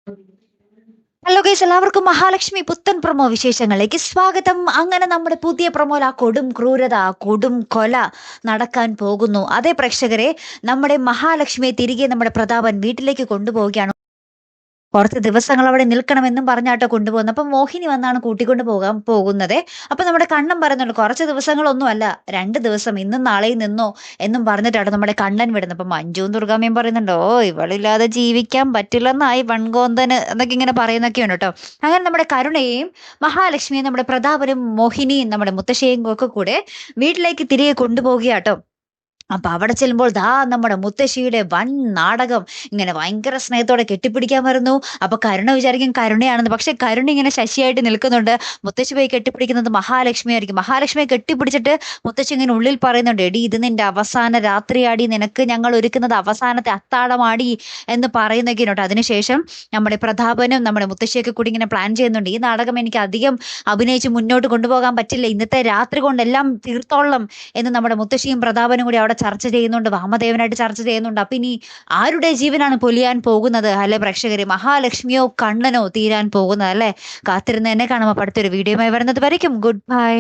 Hello guys, എല്ലാവർക്കും മഹാലക്ഷ്മി പുത്തൻ promo വിശേഷങ്ങളിലേക്ക് സ്വാഗതം. അങ്ങനെ നമ്മുടെ പുതിയ പ്രൊമോയിൽ ആ കൊടും ക്രൂരത, ആ കൊടും കൊല നടക്കാൻ പോകുന്നു. അതേ പ്രേക്ഷകരെ, നമ്മുടെ മഹാലക്ഷ്മിയെ തിരികെ നമ്മുടെ പ്രതാപൻ വീട്ടിലേക്ക് കൊണ്ടുപോവുകയാണ്. കുറച്ച് ദിവസങ്ങൾ അവിടെ നിൽക്കണമെന്നും പറഞ്ഞാട്ടോ കൊണ്ടുപോകുന്നത്. അപ്പൊ മോഹിനി വന്നാണ് കൂട്ടിക്കൊണ്ട് പോകാൻ പോകുന്നത്. അപ്പൊ നമ്മുടെ കണ്ണൻ പറയുന്നുണ്ട്, കുറച്ച് ദിവസങ്ങളൊന്നും അല്ല, 2 ദിവസം, ഇന്നും നാളെയും നിന്നോ എന്നും പറഞ്ഞിട്ടാണ് നമ്മുടെ കണ്ണൻ വിടുന്നത്. അപ്പൊ മഞ്ജുവും ദുർഗാമ്മയും പറയുന്നുണ്ട്, ഓ ഇവളില്ലാതെ ജീവിക്കാൻ പറ്റില്ലെന്നായി വൺകോന്തന് എന്നൊക്കെ ഇങ്ങനെ പറയുന്നൊക്കെയുണ്ട് കേട്ടോ. അങ്ങനെ നമ്മുടെ കരുണയെയും മഹാലക്ഷ്മിയും നമ്മുടെ പ്രതാപനും മോഹിനിയും നമ്മുടെ മുത്തശ്ശിയും ഒക്കെ കൂടെ വീട്ടിലേക്ക് തിരികെ കൊണ്ടുപോകുകയാട്ടോ. അപ്പൊ അവിടെ ചെല്ലുമ്പോൾ ദാ നമ്മുടെ മുത്തശ്ശിയുടെ വൻ നാടകം ഇങ്ങനെ ഭയങ്കര സ്നേഹത്തോടെ കെട്ടിപ്പിടിക്കാൻ വരുന്നു. അപ്പൊ കരുണ വിചാരിക്കും കരുണയാണെന്ന്. പക്ഷെ കരുണ ഇങ്ങനെ ശശിയായിട്ട് നിൽക്കുന്നുണ്ട്. മുത്തശ്ശി പോയി കെട്ടിപ്പിടിക്കുന്നത് മഹാലക്ഷ്മി ആയിരിക്കും. മഹാലക്ഷ്മിയെ കെട്ടിപ്പിടിച്ചിട്ട് മുത്തശ്ശി ഇങ്ങനെ ഉള്ളിൽ പറയുന്നുണ്ട്, എടി ഇത് നിന്റെ അവസാന രാത്രിയാടി, നിനക്ക് ഞങ്ങൾ ഒരുക്കുന്നത് അവസാനത്തെ അത്താഴമാടി എന്ന് പറയുന്നൊക്കെ ഉണ്ട്. അതിനുശേഷം നമ്മുടെ പ്രതാപനും നമ്മുടെ മുത്തശ്ശിയൊക്കെ കൂടി ഇങ്ങനെ പ്ലാൻ ചെയ്യുന്നുണ്ട്, ഈ നാടകം എനിക്ക് അധികം അഭിനയിച്ച് മുന്നോട്ട് കൊണ്ടുപോകാൻ പറ്റില്ല, ഇന്നത്തെ രാത്രി കൊണ്ടെല്ലാം തീർത്തോളം എന്ന് നമ്മുടെ മുത്തശ്ശിയും പ്രതാപനും കൂടി അവിടെ ചർച്ച ചെയ്യുന്നുണ്ട്. വാമദേവനായിട്ട് ചർച്ച ചെയ്യുന്നുണ്ട്. അപ്പൊ ഇനി ആരുടെ ജീവനാണ് പൊലിയാൻ പോകുന്നത് അല്ലെ പ്രേക്ഷകരെ? മഹാലക്ഷ്മിയോ കണ്ണനോ തീരാൻ പോകുന്നത് അല്ലെ? കാത്തിരുന്ന് എന്നെ കാണുമ്പോൾ അടുത്തൊരു വീഡിയോയുമായി വരുന്നത് വരയ്ക്കും. Good bye.